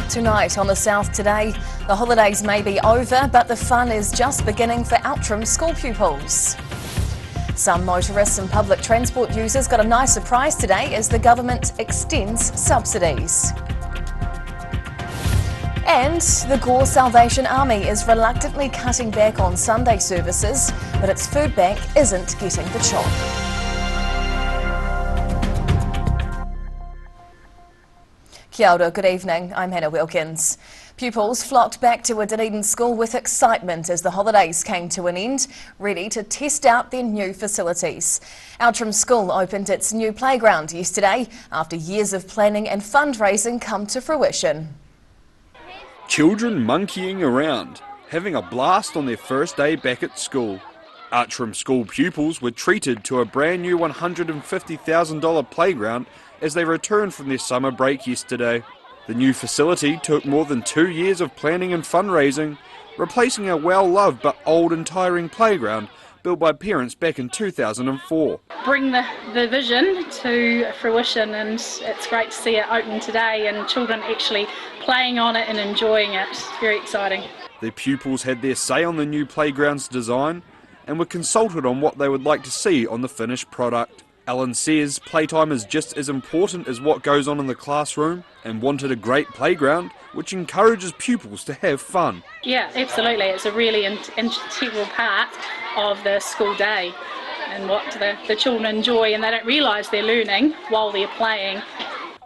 Tonight on the South Today, the holidays may be over, but the fun is just beginning for Outram School pupils. Some motorists and public transport users got a nice surprise today as the government extends subsidies. And the Gore Salvation Army is reluctantly cutting back on Sunday services, but its food bank isn't getting the chop. Kia ora, good evening. I'm Hannah Wilkins. Pupils flocked back to a Dunedin school with excitement as the holidays came to an end, ready to test out their new facilities. Outram School opened its new playground yesterday after years of planning and fundraising come to fruition. Children monkeying around, having a blast on their first day back at school. Outram School pupils were treated to a brand new $150,000 playground as they returned from their summer break yesterday. The new facility took more than 2 years of planning and fundraising, replacing a well-loved but old and tiring playground built by parents back in 2004. Bring the vision to fruition, and it's great to see it open today and children actually playing on it and enjoying it. It's very exciting. The pupils had their say on the new playground's design and were consulted on what they would like to see on the finished product. Alan says playtime is just as important as what goes on in the classroom and wanted a great playground which encourages pupils to have fun. Yeah, absolutely. It's a really integral part of the school day and what the children enjoy, and they don't realise they're learning while they're playing.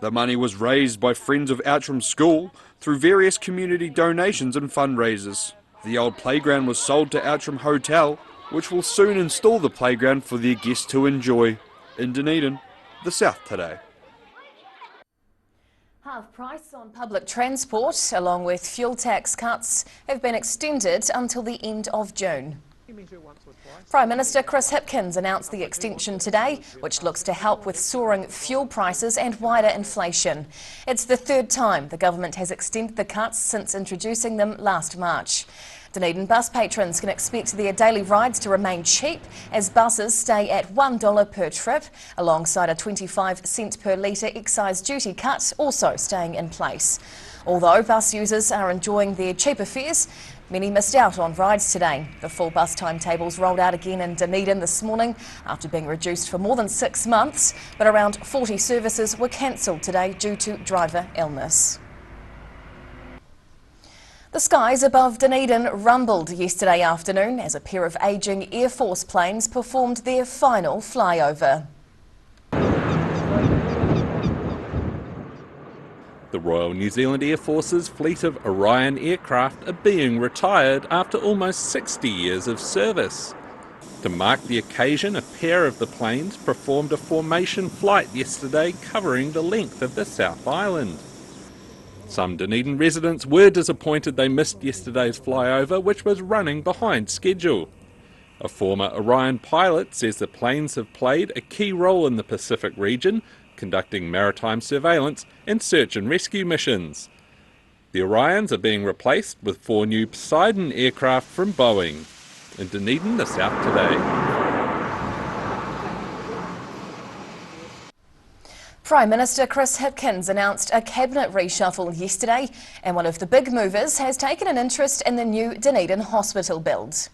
The money was raised by friends of Outram School through various community donations and fundraisers. The old playground was sold to Outram Hotel, which will soon install the playground for their guests to enjoy. In Dunedin, the South Today. Half price on public transport, along with fuel tax cuts, have been extended until the end of June. Prime Minister Chris Hipkins announced the extension today, which looks to help with soaring fuel prices and wider inflation. It's the third time the government has extended the cuts since introducing them last March. Dunedin bus patrons can expect their daily rides to remain cheap as buses stay at $1 per trip, alongside a 25-cent per litre excise duty cut also staying in place. Although bus users are enjoying their cheaper fares, many missed out on rides today. The full bus timetables rolled out again in Dunedin this morning after being reduced for more than 6 months, but around 40 services were cancelled today due to driver illness. The skies above Dunedin rumbled yesterday afternoon as a pair of ageing Air Force planes performed their final flyover. The Royal New Zealand Air Force's fleet of Orion aircraft are being retired after almost 60 years of service. To mark the occasion, a pair of the planes performed a formation flight yesterday covering the length of the South Island. Some Dunedin residents were disappointed they missed yesterday's flyover, which was running behind schedule. A former Orion pilot says the planes have played a key role in the Pacific region, conducting maritime surveillance and search and rescue missions. The Orions are being replaced with 4 new Poseidon aircraft from Boeing. In Dunedin, the South Today. Prime Minister Chris Hipkins announced a cabinet reshuffle yesterday, and one of the big movers has taken an interest in the new Dunedin Hospital build.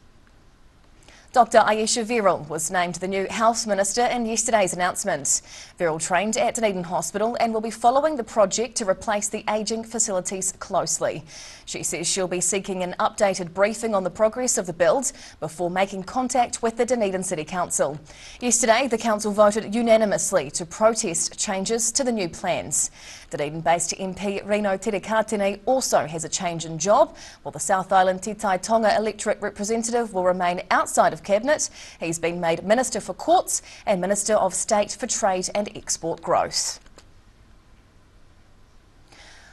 Dr Ayesha Verrill was named the new Health Minister in yesterday's announcement. Verrill trained at Dunedin Hospital and will be following the project to replace the ageing facilities closely. She says she'll be seeking an updated briefing on the progress of the build before making contact with the Dunedin City Council. Yesterday, the council voted unanimously to protest changes to the new plans. Dunedin-based MP Rino Terekatene also has a change in job, while the South Island Te Tai Tonga electorate representative will remain outside of Cabinet. He's been made Minister for Courts and Minister of State for Trade and Export Growth.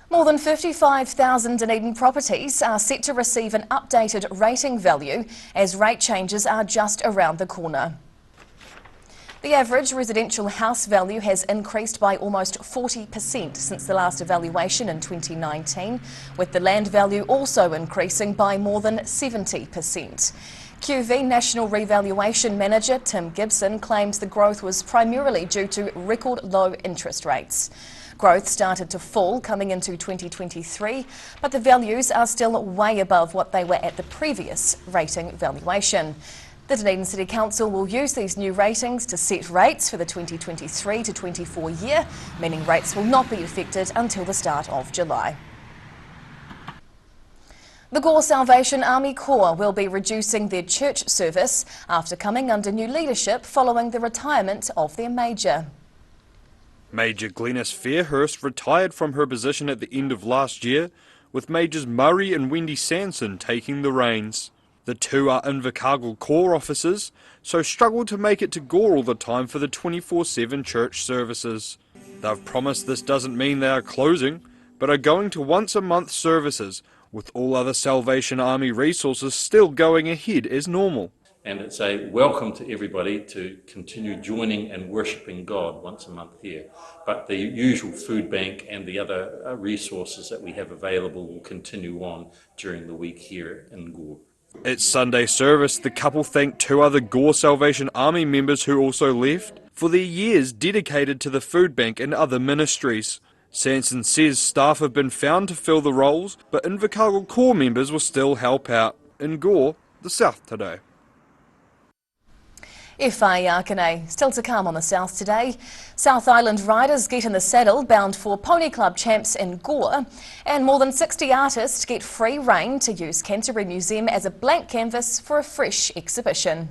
More than 55,000 Dunedin properties are set to receive an updated rating value as rate changes are just around the corner. The average residential house value has increased by almost 40% since the last evaluation in 2019, with the land value also increasing by more than 70%. QV National Revaluation Manager Tim Gibson claims the growth was primarily due to record low interest rates. Growth started to fall coming into 2023, but the values are still way above what they were at the previous rating valuation. The Dunedin City Council will use these new ratings to set rates for the 2023 to 24 year, meaning rates will not be affected until the start of July. The Gore Salvation Army Corps will be reducing their church service after coming under new leadership following the retirement of their major. Major Glenys Fairhurst retired from her position at the end of last year, with Majors Murray and Wendy Sanson taking the reins. The two are Invercargill Corps officers, so struggled to make it to Gore all the time for the 24/7 church services. They've promised this doesn't mean they are closing, but are going to once-a-month services, with all other Salvation Army resources still going ahead as normal. And it's a welcome to everybody to continue joining and worshipping God once a month here. But the usual food bank and the other resources that we have available will continue on during the week here in Gore. At Sunday service, the couple thanked two other Gore Salvation Army members who also left for their years dedicated to the food bank and other ministries. Sanson says staff have been found to fill the roles, but Invercargill Corps members will still help out. In Gore, the South today. FA Arkane still to come on the South today. South Island riders get in the saddle bound for Pony Club champs in Gore, and more than 60 artists get free rein to use Canterbury Museum as a blank canvas for a fresh exhibition.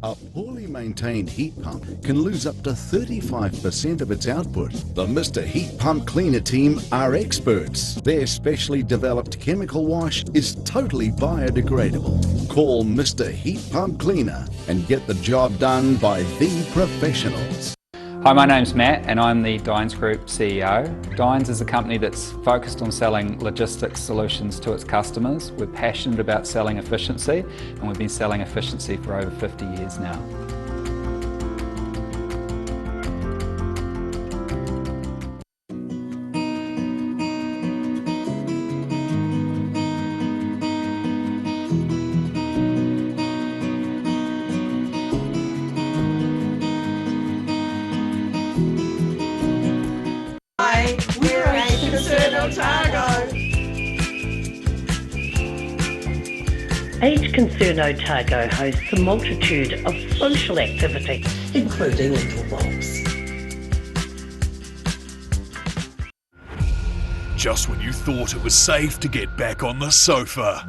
A poorly maintained heat pump can lose up to 35% of its output. The Mr. Heat Pump Cleaner team are experts. Their specially developed chemical wash is totally biodegradable. Call Mr. Heat Pump Cleaner and get the job done by the professionals. Hi, my name's Matt and I'm the Dines Group CEO. Dines is a company that's focused on selling logistics solutions to its customers. We're passionate about selling efficiency and we've been selling efficiency for over 50 years now. Otago. Each Concern Otago hosts a multitude of social activities, including interwalks. Just when you thought it was safe to get back on the sofa,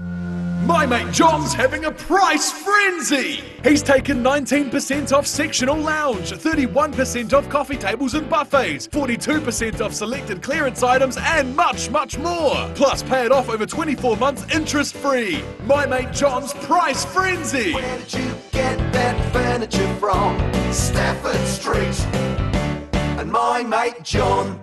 my mate John's having a price frenzy! He's taken 19% off sectional lounge, 31% off coffee tables and buffets, 42% off selected clearance items and much, much more. Plus pay it off over 24 months interest free. My mate John's price frenzy! Where did you get that furniture from? Stafford Street. And my mate John.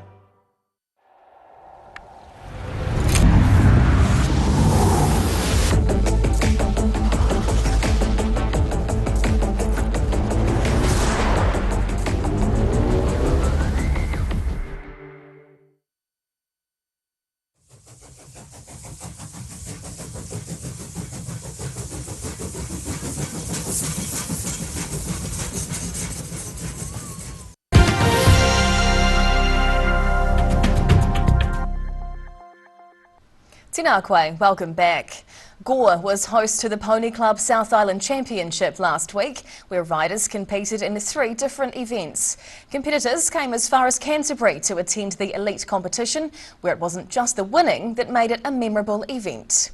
Tēnā koe, welcome back. Gore was host to the Pony Club South Island Championship last week, where riders competed in 3 different events. Competitors came as far as Canterbury to attend the elite competition, where it wasn't just the winning that made it a memorable event.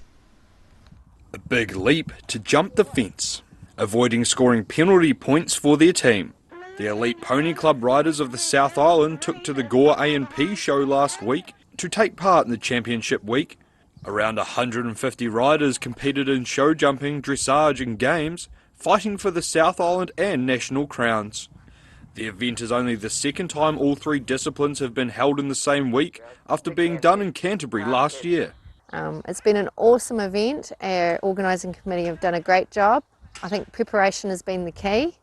A big leap to jump the fence, avoiding scoring penalty points for their team. The elite Pony Club riders of the South Island took to the Gore A&P show last week to take part in the championship week. Around 150 riders competed in show jumping, dressage and games, fighting for the South Island and national crowns. The event is only the second time all 3 disciplines have been held in the same week after being done in Canterbury last year. It's been an awesome event. Our organising committee have done a great job. I think preparation has been the key.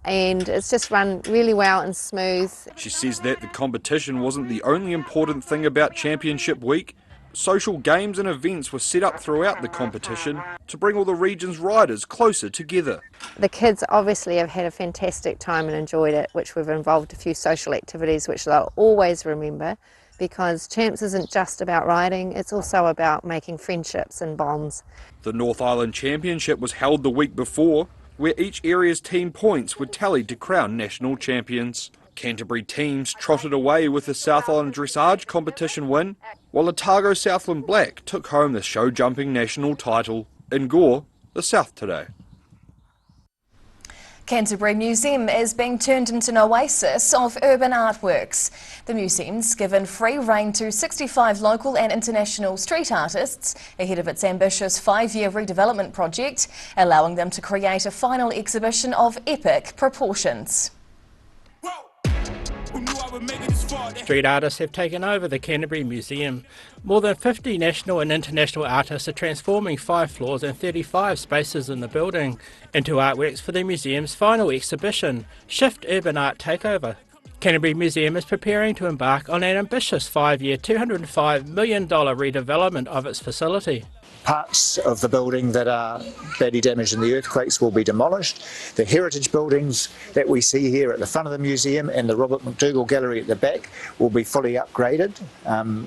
and it's just run really well and smooth. She says that the competition wasn't the only important thing about Championship Week. Social games and events were set up throughout the competition to bring all the region's riders closer together. The kids obviously have had a fantastic time and enjoyed it, which we've involved a few social activities which they'll always remember, because Champs isn't just about riding, it's also about making friendships and bonds. The North Island Championship was held the week before, where each area's team points were tallied to crown national champions. Canterbury teams trotted away with the South Island dressage competition win, while Otago Southland Black took home the show jumping national title. In Gore, the South Today. Canterbury Museum is being turned into an oasis of urban artworks. The museum's given free rein to 65 local and international street artists ahead of its ambitious 5-year redevelopment project, allowing them to create a final exhibition of epic proportions. Street artists have taken over the Canterbury Museum. More than 50 national and international artists are transforming 5 floors and 35 spaces in the building into artworks for the museum's final exhibition, Shift Urban Art Takeover. Canterbury Museum is preparing to embark on an ambitious 5-year $205 million redevelopment of its facility. Parts of the building that are badly damaged in the earthquakes will be demolished. The heritage buildings that we see here at the front of the museum and the Robert McDougall Gallery at the back will be fully upgraded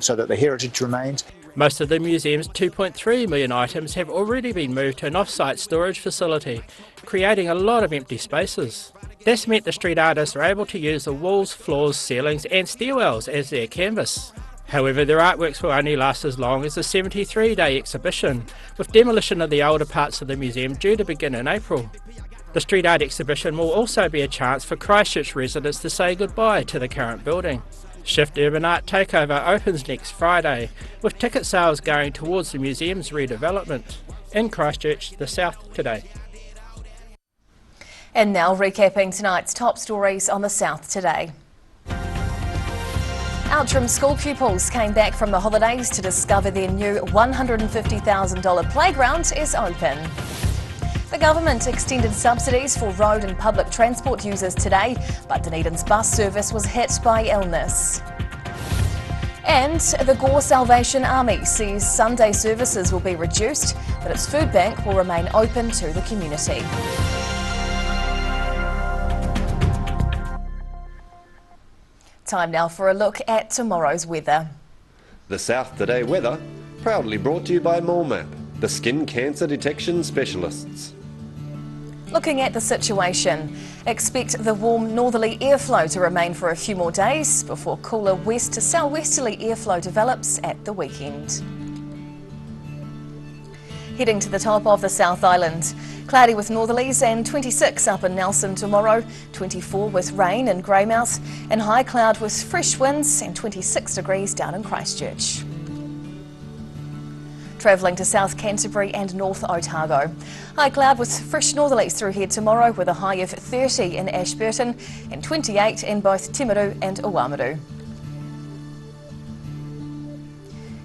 so that the heritage remains. Most of the museum's 2.3 million items have already been moved to an off-site storage facility, creating a lot of empty spaces. This meant the street artists are able to use the walls, floors, ceilings and stairwells as their canvas. However, their artworks will only last as long as the 73-day exhibition, with demolition of the older parts of the museum due to begin in April. The street art exhibition will also be a chance for Christchurch residents to say goodbye to the current building. Shift Urban Art Takeover opens next Friday, with ticket sales going towards the museum's redevelopment. In Christchurch, the South Today. And now recapping tonight's top stories on the South Today. Outram School pupils came back from the holidays to discover their new $150,000 playground is open. The government extended subsidies for road and public transport users today, but Dunedin's bus service was hit by illness. And the Gore Salvation Army says Sunday services will be reduced, but its food bank will remain open to the community. Time now for a look at tomorrow's weather. The South Today weather, proudly brought to you by MoleMap, the skin cancer detection specialists. Looking at the situation, expect the warm northerly airflow to remain for a few more days before cooler west to southwesterly airflow develops at the weekend. Heading to the top of the South Island. Cloudy with northerlies and 26 up in Nelson tomorrow, 24 with rain in Greymouth, and high cloud with fresh winds and 26 degrees down in Christchurch. Travelling to South Canterbury and North Otago. High cloud with fresh northerlies through here tomorrow with a high of 30 in Ashburton and 28 in both Timaru and Oamaru.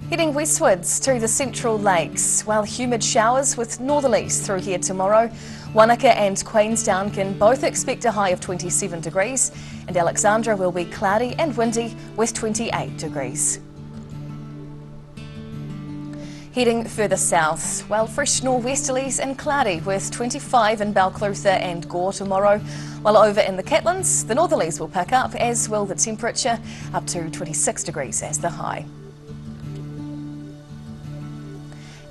Heading westwards to the Central Lakes, while humid showers with northerlies through here tomorrow. Wanaka and Queenstown can both expect a high of 27 degrees, and Alexandra will be cloudy and windy with 28 degrees. Heading further south, while fresh nor'westerlies and cloudy with 25 in Balclutha and Gore tomorrow, while over in the Catlins, the northerlies will pick up, as will the temperature, up to 26 degrees as the high.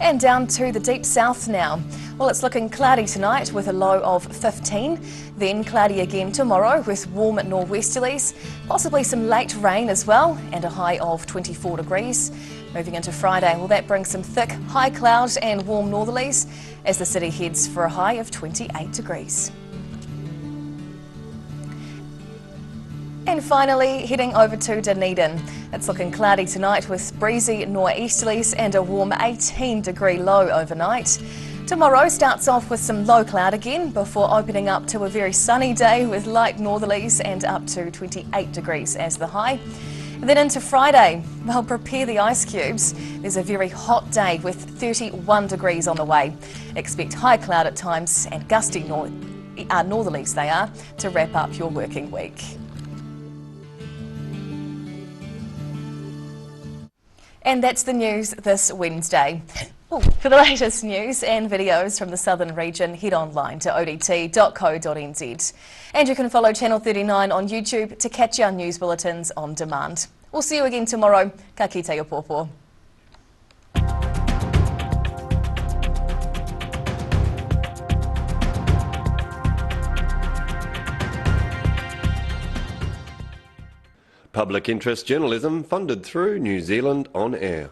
And down to the deep south now. Well, it's looking cloudy tonight with a low of 15, then cloudy again tomorrow with warm nor'westerlies, possibly some late rain as well, and a high of 24 degrees. Moving into Friday, well, that brings some thick high clouds and warm northerlies as the city heads for a high of 28 degrees. And finally, heading over to Dunedin. It's looking cloudy tonight with breezy nor'easterlies and a warm 18-degree low overnight. Tomorrow starts off with some low cloud again before opening up to a very sunny day with light northerlies and up to 28 degrees as the high. And then into Friday, well, prepare the ice cubes. There's a very hot day with 31 degrees on the way. Expect high cloud at times and gusty northerlies they are, to wrap up your working week. And that's the news this Wednesday. For the latest news and videos from the southern region, head online to odt.co.nz. And you can follow Channel 39 on YouTube to catch our news bulletins on demand. We'll see you again tomorrow. Ka kite o pōpō. Public interest journalism funded through New Zealand On Air.